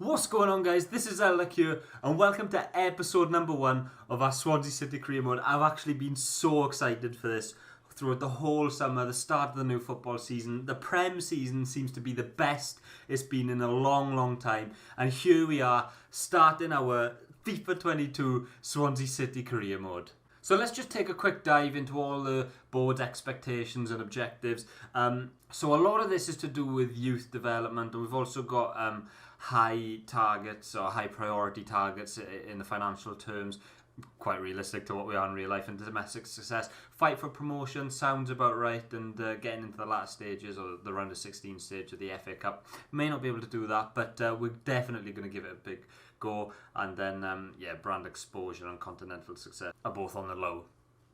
What's going on, guys? This is Alec here, and welcome to episode number 1 of our Swansea City career mode. I've actually been so excited for this throughout the whole summer, the start of the new football season. The Prem season seems to be the best it's been in a long time, and here we are, starting our FIFA 22 Swansea City career mode. So let's just take a quick dive into all the board's expectations and objectives. So a lot of this is to do with youth development, and we've also got high targets or high priority targets in the financial terms, quite realistic to what we are in real life, and domestic success. Fight for promotion sounds about right, and getting into the last stages or the round of 16 stage of the FA Cup. May not be able to do that, but we're definitely going to give it a big go, and then brand exposure and continental success are both on the low.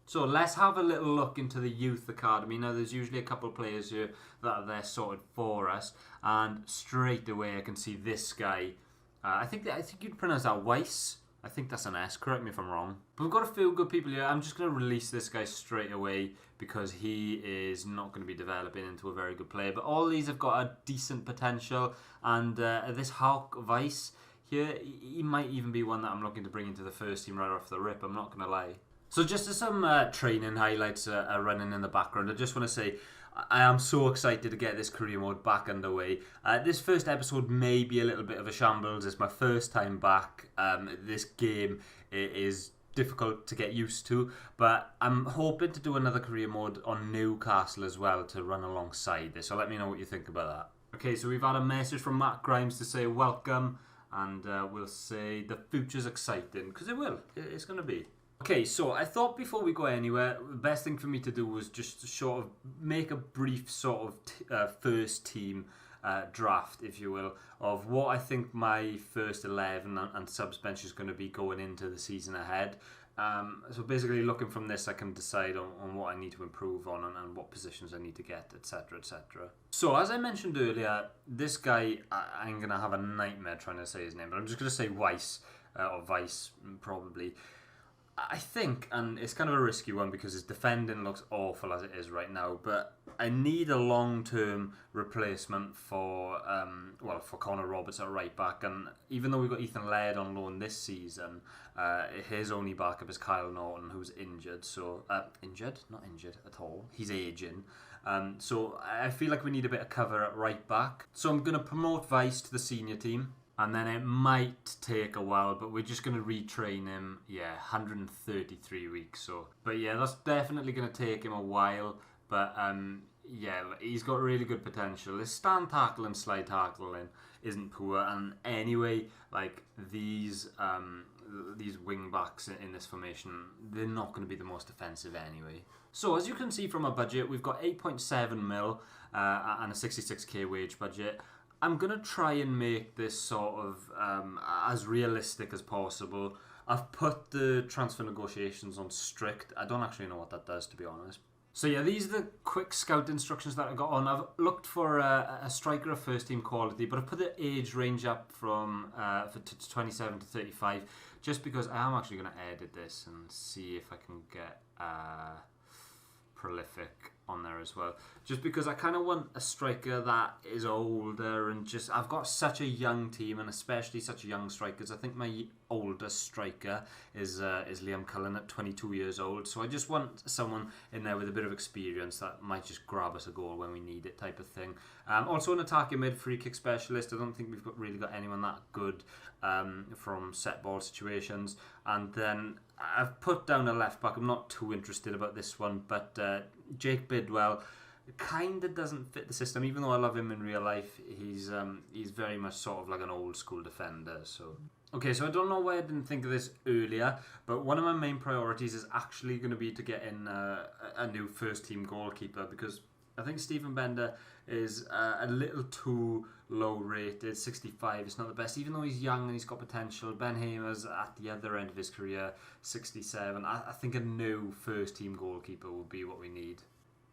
So let's have a little look into the youth academy. Now there's usually a couple of players here that are there sorted for us, and straight away I can see this guy. I think you'd pronounce that Weiss. I think that's an S, correct me if I'm wrong. But we've got a few good people here. I'm just going to release this guy straight away because he is not going to be developing into a very good player. But all these have got a decent potential, and this Hawk Weiss here, he might even be one that I'm looking to bring into the first team right off the rip, I'm not going to lie. So just as some training highlights are running in the background, I just want to say I am so excited to get this career mode back underway. This first episode may be a little bit of a shambles. It's my first time back. This game is difficult to get used to, but I'm hoping to do another career mode on Newcastle as well to run alongside this. So let me know what you think about that. Okay, so we've had a message from Matt Grimes to say welcome, and we'll say the future's exciting, because it will. It's going to be. Okay, so I thought before we go anywhere, the best thing for me to do was just to sort of make a brief sort of first team draft, if you will, of what I think my first 11 and subs bench is going to be going into the season ahead. So basically looking from this, I can decide on what I need to improve on and what positions I need to get, etc, etc. So as I mentioned earlier, this guy, I'm going to have a nightmare trying to say his name, but I'm just going to say Weiss, or Weiss probably. I think, and it's kind of a risky one because his defending looks awful as it is right now, but I need a long-term replacement for Connor Roberts at right back, and even though we've got Ethan Laird on loan this season, his only backup is Kyle Norton, who's injured, so, not injured at all, he's ageing. So I feel like we need a bit of cover at right back. So I'm going to promote Weiss to the senior team. And then it might take a while, but we're just going to retrain him, 133 weeks. So, but yeah, that's definitely going to take him a while. But he's got really good potential. His stand tackle and slide tackling isn't poor. And anyway, like these wing backs in this formation, they're not going to be the most offensive anyway. So as you can see from our budget, we've got 8.7 mil and a 66k wage budget. I'm going to try and make this sort of as realistic as possible. I've put the transfer negotiations on strict. I don't actually know what that does, to be honest. So yeah, these are the quick scout instructions that I got on. I've looked for a striker of first team quality, but I've put the age range up from to 27 to 35, just because I am actually going to edit this and see if I can get prolific on there as well, just because I kind of want a striker that is older, and just I've got such a young team, and especially such young strikers. I think my oldest striker is Liam Cullen at 22 years old, so I just want someone in there with a bit of experience that might just grab us a goal when we need it, type of thing. Also an attacking mid free kick specialist. I don't think we've really got anyone that good from set ball situations. And then I've put down a left back. I'm not too interested about this one, but Jake Bidwell kind of doesn't fit the system. Even though I love him in real life, he's very much sort of like an old school defender. So okay, so I don't know why I didn't think of this earlier, but one of my main priorities is actually going to be to get in a new first team goalkeeper, because I think Stephen Bender is a little too low rated. 65 is not the best, even though he's young and he's got potential. Ben Hamer's at the other end of his career, 67. I think a new first team goalkeeper would be what we need.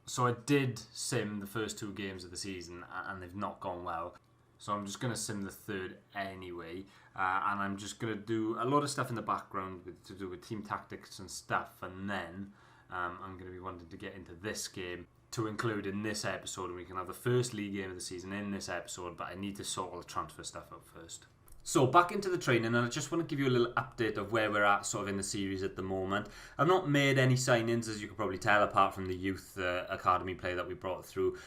So I did sim the first 2 games of the season, and they've not gone well. So I'm just going to sim the third anyway, and I'm just going to do a lot of stuff in the background to do with team tactics and stuff, and then I'm going to be wanting to get into this game to include in this episode, and we can have the first league game of the season in this episode, but I need to sort all the transfer stuff out first. So back into the training, and I just want to give you a little update of where we're at sort of in the series at the moment. I've not made any signings, as you can probably tell, apart from the youth academy player that we brought through.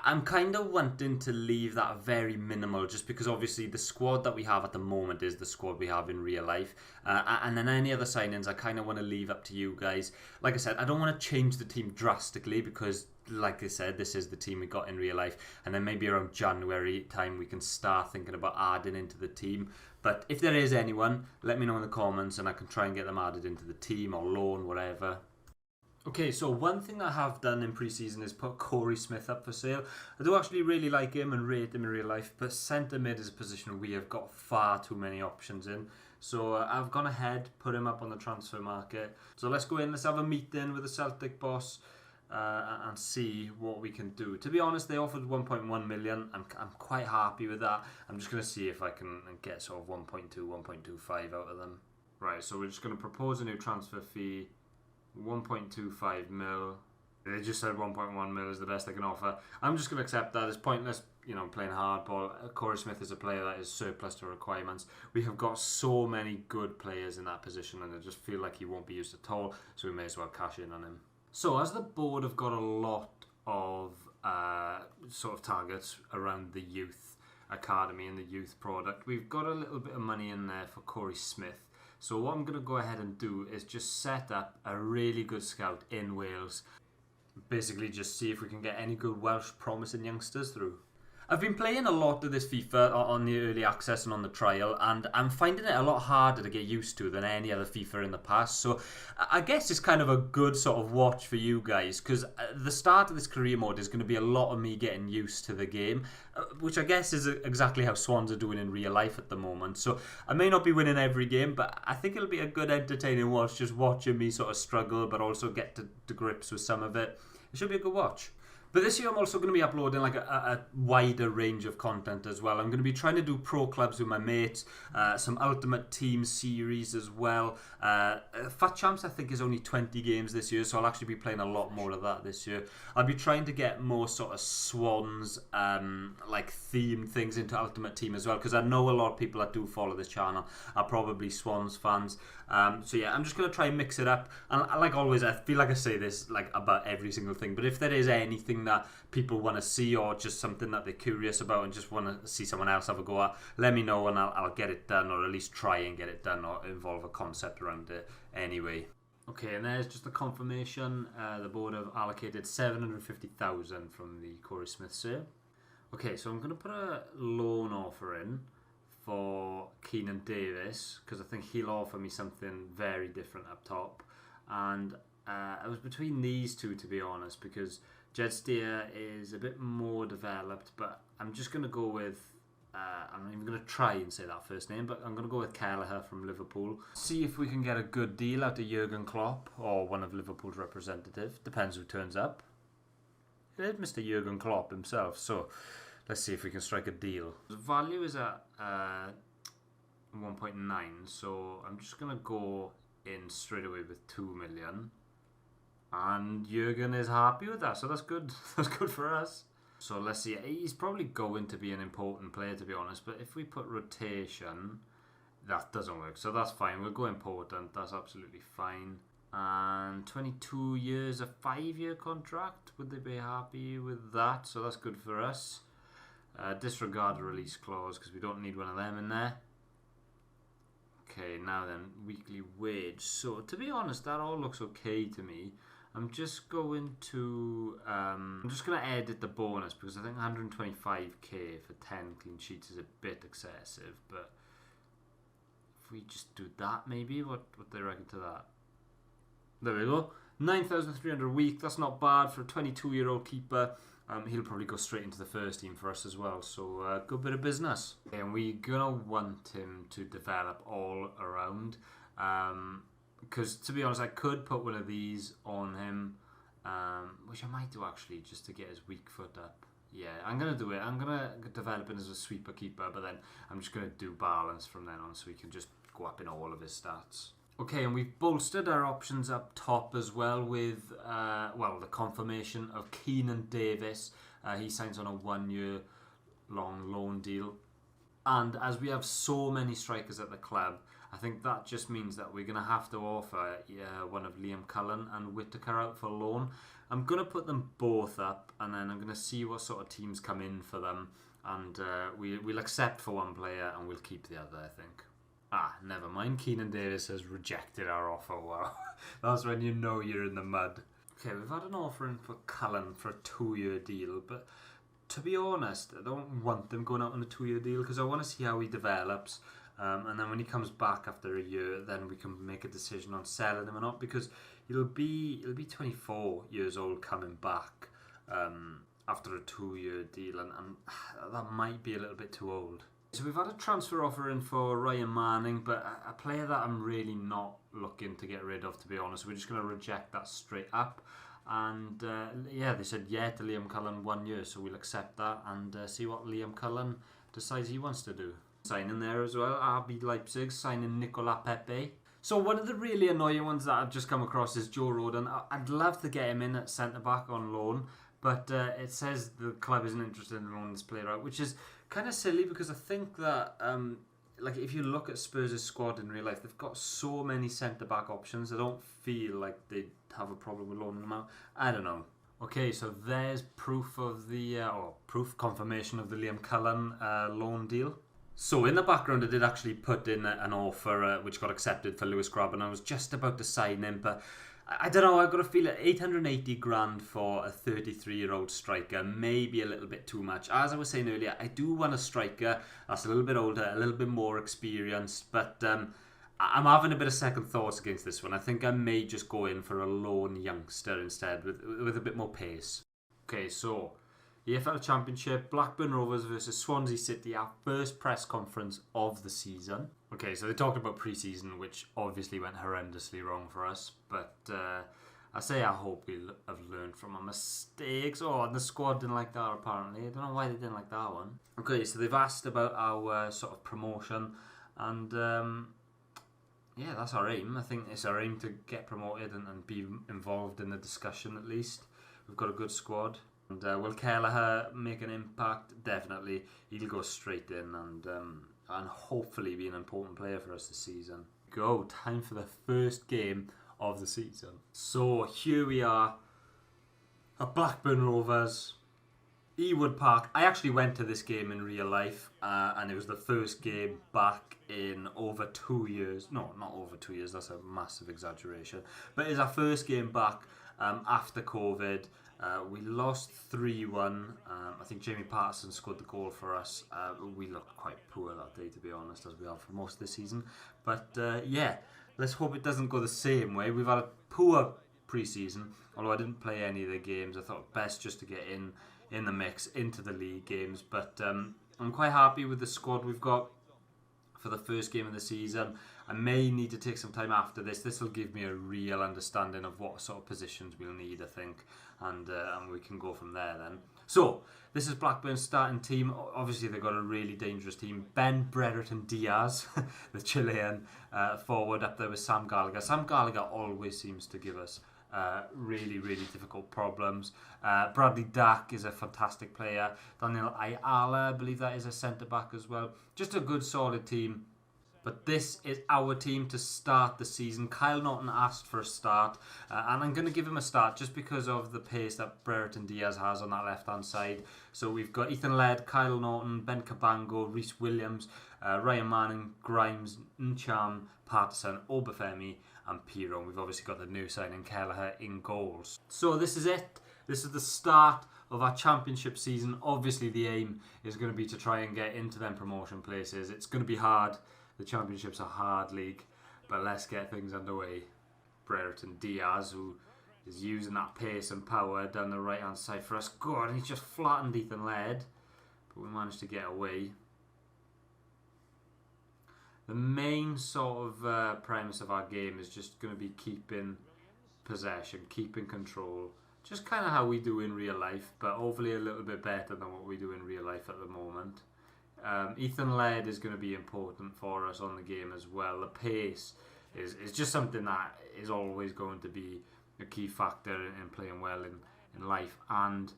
I'm kind of wanting to leave that very minimal, just because obviously the squad that we have at the moment is the squad we have in real life. And then any other signings I kind of want to leave up to you guys. Like I said, I don't want to change the team drastically because, like I said, this is the team we got in real life. And then maybe around January time we can start thinking about adding into the team. But if there is anyone, let me know in the comments and I can try and get them added into the team or loan, whatever. Okay, so one thing I have done in pre-season is put Corey Smith up for sale. I do actually really like him and rate him in real life, but centre mid is a position we have got far too many options in. So I've gone ahead, put him up on the transfer market. So let's go in, let's have a meeting with the Celtic boss and see what we can do. To be honest, they offered 1.1 million. I'm quite happy with that. I'm just going to see if I can get sort of 1.2, 1.25 out of them. Right, so we're just going to propose a new transfer fee. 1.25 mil. They just said 1.1 mil is the best they can offer. I'm just going to accept that. It's pointless, playing hardball. Corey Smith is a player that is surplus to requirements. We have got so many good players in that position and I just feel like he won't be used at all, so we may as well cash in on him. So as the board have got a lot of sort of targets around the youth academy and the youth product, we've got a little bit of money in there for Corey Smith. So what I'm going to go ahead and do is just set up a really good scout in Wales. Basically just see if we can get any good Welsh promising youngsters through. I've been playing a lot of this FIFA on the early access and on the trial, and I'm finding it a lot harder to get used to than any other FIFA in the past. So I guess it's kind of a good sort of watch for you guys, because the start of this career mode is going to be a lot of me getting used to the game, which I guess is exactly how Swans are doing in real life at the moment. So I may not be winning every game, but I think it'll be a good entertaining watch, just watching me sort of struggle, but also get to grips with some of it. It should be a good watch. But this year I'm also going to be uploading like a wider range of content as well. I'm going to be trying to do pro clubs with my mates, some Ultimate Team series as well. Fat Champs I think is only 20 games this year, so I'll actually be playing a lot more of that this year. I'll be trying to get more sort of Swans like themed things into Ultimate Team as well, because I know a lot of people that do follow this channel are probably Swans fans. So yeah, I'm just going to try and mix it up. And like always, I feel like I say this like about every single thing, but if there is anything that people want to see or just something that they're curious about and just want to see someone else have a go at, let me know and I'll get it done, or at least try and get it done, or involve a concept around it anyway. Okay, and there's just a confirmation. The board have allocated 750,000 from the Corey Smith sale. Okay, so I'm going to put a loan offer in for Keenan Davis, because I think he'll offer me something very different up top. And I was between these two, to be honest, because Jed Steer is a bit more developed, but I'm just going to go with, I'm not even going to try and say that first name, but I'm going to go with Kelleher from Liverpool. See if we can get a good deal out of Jurgen Klopp or one of Liverpool's representatives. Depends who turns up. It is Mr. Jurgen Klopp himself, so let's see if we can strike a deal. The value is at 1.9, so I'm just going to go in straight away with 2 million. And Jurgen is happy with that, so that's good. That's good for us. So let's see. He's probably going to be an important player, to be honest. But if we put rotation, that doesn't work. So that's fine. We'll go important. That's absolutely fine. And 22 years, a 5-year contract. Would they be happy with that? So that's good for us. Disregard the release clause because we don't need one of them in there. Okay, now then, weekly wage. So to be honest, that all looks okay to me. I'm just going to edit the bonus because I think 125k for 10 clean sheets is a bit excessive. But if we just do that, maybe what they reckon to that? There we go. 9,300 a week. That's not bad for a 22-year-old keeper. He'll probably go straight into the first team for us as well. So good bit of business. And we're gonna want him to develop all around. Because to be honest, I could put one of these on him, which I might do actually, just to get his weak foot up. Yeah, I'm going to do it. I'm going to develop him as a sweeper keeper, but then I'm just going to do balance from then on so he can just go up in all of his stats. Okay, and we've bolstered our options up top as well with, the confirmation of Keenan Davis. He signs on a 1-year long loan deal. And as we have so many strikers at the club, I think that just means that we're going to have to offer one of Liam Cullen and Whittaker out for loan. I'm going to put them both up, and then I'm going to see what sort of teams come in for them. And we'll accept for one player and we'll keep the other, I think. Never mind. Keenan Davis has rejected our offer. Wow. That's when you know you're in the mud. Okay, we've had an offer in for Cullen for a 2-year deal, but to be honest, I don't want them going out on a 2-year deal because I want to see how he develops. And then when he comes back after a year, then we can make a decision on selling him or not, because he'll be 24 years old coming back after a 2-year deal, and that might be a little bit too old. So we've had a transfer offer in for Ryan Manning, but a player that I'm really not looking to get rid of, to be honest. We're just going to reject that straight up. And they said to Liam Cullen 1 year, so we'll accept that and see what Liam Cullen decides he wants to do. Signing there as well, RB Leipzig signing Nicolas Pepe. So one of the really annoying ones that I've just come across is Joe Rodon. I'd love to get him in at centre-back on loan, but it says the club isn't interested in loaning this player out, which is kind of silly because I think that if you look at Spurs' squad in real life, they've got so many centre-back options. I don't feel like they'd have a problem with loaning them out. I don't know. Okay, so there's confirmation of the Liam Cullen loan deal. So in the background, I did actually put in an offer which got accepted for Lewis Grab, and I was just about to sign him, but I don't know, I've got a feeling 880 grand for a 33-year-old striker may be a little bit too much. As I was saying earlier, I do want a striker that's a little bit older, a little bit more experienced, but I'm having a bit of second thoughts against this one. I think I may just go in for a lone youngster instead with a bit more pace. Okay, so EFL Championship, Blackburn Rovers versus Swansea City, our first press conference of the season. Okay, so they talked about pre-season, which obviously went horrendously wrong for us, but I hope we'll have learned from our mistakes. And the squad didn't like that apparently. I don't know why they didn't like that one. Okay, so they've asked about our sort of promotion, and that's our aim. I think it's our aim to get promoted and be involved in the discussion at least. We've got a good squad. And will Kelleher make an impact? Definitely. He'll go straight in and hopefully be an important player for us this season. Time for the first game of the season. So here we are at Blackburn Rovers, Ewood Park. I actually went to this game in real life, and it was the first game back in over 2 years. No, not over 2 years, that's a massive exaggeration. But it's our first game back after COVID. We lost 3-1. I think Jamie Patterson scored the goal for us. We looked quite poor that day, to be honest, as we have for most of the season. But let's hope it doesn't go the same way. We've had a poor pre-season, although I didn't play any of the games. I thought best just to get in the mix into the league games. But I'm quite happy with the squad we've got for the first game of the season. I may need to take some time after this. This will give me a real understanding of what sort of positions we'll need, I think, and we can go from there then. So, this is Blackburn's starting team. Obviously, they've got a really dangerous team. Ben Brereton Diaz, the Chilean forward, up there with Sam Gallagher. Sam Gallagher always seems to give us really, really difficult problems. Bradley Dack is a fantastic player. Daniel Ayala, I believe that is a centre-back as well. Just a good, solid team. But this is our team to start the season. Kyle Norton asked for a start, and I'm going to give him a start just because of the pace that Brereton Diaz has on that left-hand side. So we've got Ethan Laird, Kyle Norton, Ben Cabango, Rhys Williams, Ryan Manning, Grimes, Ncham, Patterson, Obafemi, and Piroe. We've obviously got the new signing Kelleher in goals. So this is it. This is the start of our championship season. Obviously the aim is going to be to try and get into them promotion places. It's going to be hard. The Championship's a hard league, but let's get things underway. Brereton Diaz, who is using that pace and power down the right hand side for us. God, and he's just flattened Ethan Laird, but we managed to get away. The main sort of premise of our game is just going to be keeping possession, keeping control. Just kind of how we do in real life, but hopefully a little bit better than what we do in real life at the moment. Ethan Laird is going to be important for us on the game as well. The pace is just something that is always going to be a key factor in playing well in life and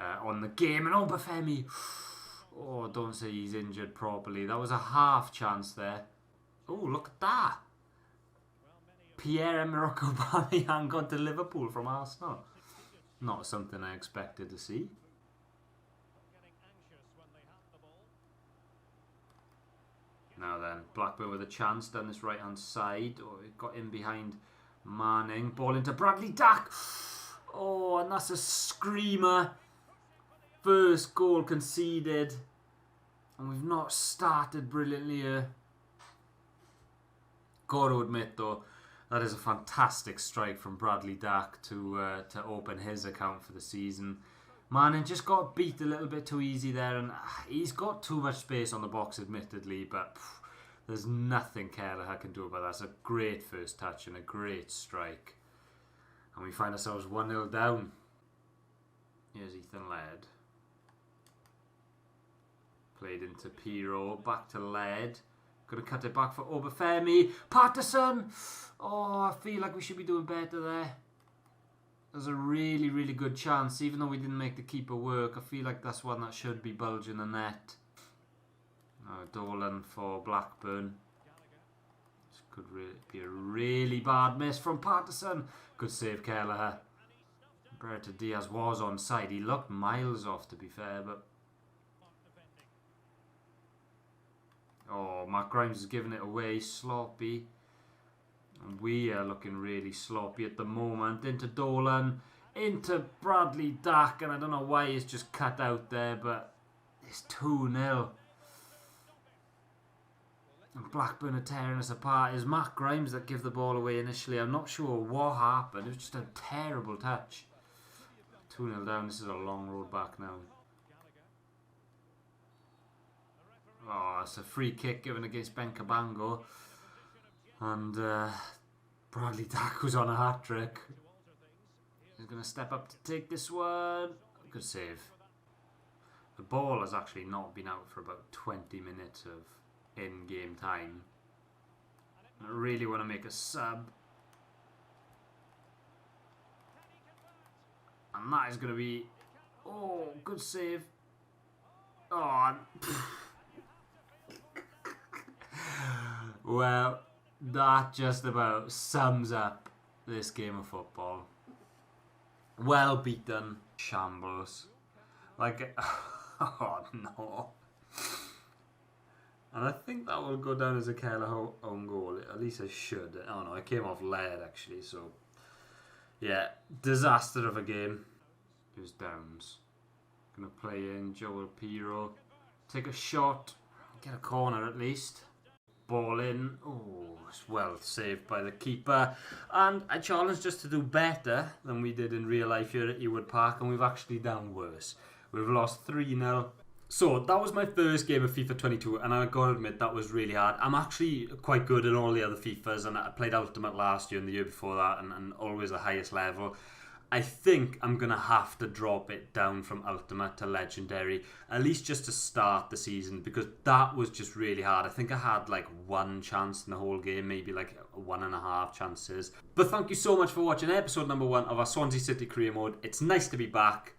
on the game. And Obafemi, Oh, don't say he's injured properly. That was a half chance there. Oh, look at that. Pierre-Emerick Aubameyang gone to Liverpool from Arsenal. Not something I expected to see. Now then, Blackburn with a chance down this right-hand side. Oh, it got in behind Manning. Ball into Bradley Dack. Oh, and that's a screamer. First goal conceded. And we've not started brilliantly here. Got to admit, though, that is a fantastic strike from Bradley Dack to open his account for the season. Manning just got beat a little bit too easy there, and he's got too much space on the box, admittedly, but there's nothing Kelleher can do about that. It's a great first touch and a great strike. And we find ourselves 1-0 down. Here's Ethan Laird. Played into Piroe, back to Laird. Going to cut it back for Obafemi. Patterson! Oh, I feel like we should be doing better there. There's a really, really good chance. Even though we didn't make the keeper work, I feel like that's one that should be bulging the net. Now Dolan for Blackburn. This could be a really bad miss from Patterson. Good save, Kelleher. Berta Diaz was onside. He looked miles off, to be fair, but... Oh, Matt Grimes is giving it away. Sloppy. And we are looking really sloppy at the moment. Into Dolan. Into Bradley Dack. And I don't know why he's just cut out there, but it's 2-0. And Blackburn are tearing us apart. It's Matt Grimes that gave the ball away initially. I'm not sure what happened. It was just a terrible touch. 2-0 down. This is a long road back now. Oh, it's a free kick given against Ben Cabango. And Bradley Dack was on a hat-trick. He's going to step up to take this one. Good save. The ball has actually not been out for about 20 minutes of in-game time. I really want to make a sub. And that is going to be... Oh, good save. Oh, well, that just about sums up this game of football. Well beaten. Shambles. Like, oh no. And I think that will go down as a Kelleher own goal. At least I should. Oh no, it came off Laird actually, so... Yeah, disaster of a game. Here's Downs. Gonna play in Joel Piroe. Take a shot. Get a corner at least. Ball in. Oh, it's well saved by the keeper. And I challenged us to do better than we did in real life here at Ewood Park, and we've actually done worse. We've lost 3-0. So, that was my first game of FIFA 22, and I gotta admit, that was really hard. I'm actually quite good at all the other FIFAs, and I played Ultimate last year and the year before that, and always the highest level. I think I'm going to have to drop it down from Ultimate to Legendary, at least just to start the season, because that was just really hard. I think I had like one chance in the whole game, maybe like 1.5 chances. But thank you so much for watching episode number 1 of our Swansea City career mode. It's nice to be back.